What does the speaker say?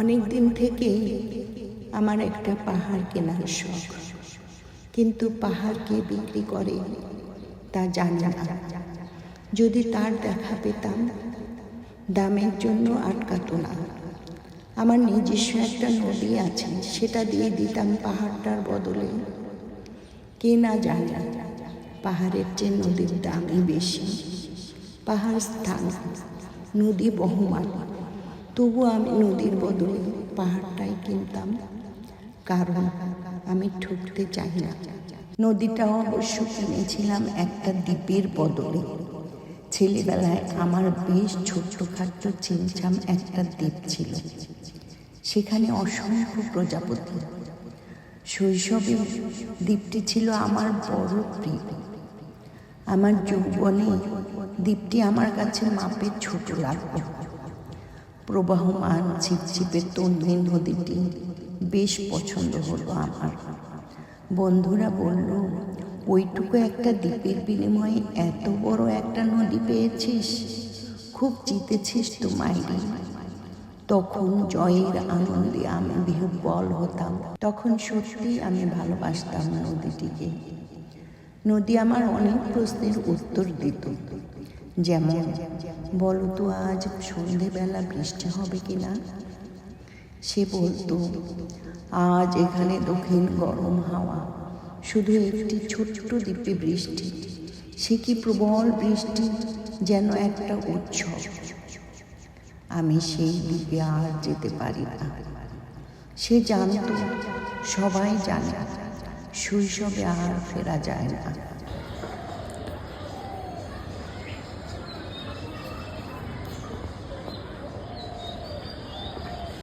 অনেক দিন থেকে আমার একটা পাহাড় কেনার শখ, কিন্তু পাহাড় কে বিক্রি করে তা জানি না। যদি তার দেখা পেতাম, দামের জন্য আটকাতো না। আমার নিজস্ব একটা নদী আছে, সেটা দিয়ে দিতাম পাহাড়টার বদলে। কে না জানে পাহাড়ের চেয়ে নদীর দামই বেশি। পাহাড় স্থান, নদী বহমান, তবু আমি নদীর বদলে পাহাড়টাই কিনতাম, কারণ আমি ঠকতে চাই না। নদীটাও অবশ্য কিনেছিলাম একটা দ্বীপের বদলে। ছেলেবেলায় আমার বেশ ছোট্টখাট্ট ছিমছাম একটা দ্বীপ ছিল, সেখানে অসংখ্য প্রজাপতি। শৈশবে দ্বীপটি ছিল আমার বড় প্রিয়। আমার যৌবনে দ্বীপটি আমার কাছে মাপে ছোট লাগলো। প্রবাহমান ছিপছিপে তন্দ্রী নদীটি বেশ পছন্দ হলো আমার। বন্ধুরা বলল, ওইটুকু একটা দ্বীপের বিনিময়ে এত বড় একটা নদী পেয়েছিস, খুব জিতেছিস তো মাইরি। তখন জয়ের আনন্দে আমি বিহ্বল হতাম। তখন সত্যি আমি ভালোবাসতাম নদীটিকে। নদী আমার অনেক প্রশ্নের উত্তর দিত, যেমন, বলো তো আজ সন্ধেবেলা বৃষ্টি হবে কিনা। সে বলতো, আজ এখানে দক্ষিণ গরম হাওয়া, শুধু একটি ছোট্ট দ্বীপে বৃষ্টি, সে কি প্রবল বৃষ্টি, যেন একটা উৎসব। আমি সেই দ্বীপে আর যেতে পারি না। সে জানত, সবাই জানে, শৈশবে আর ফেরা যায় না।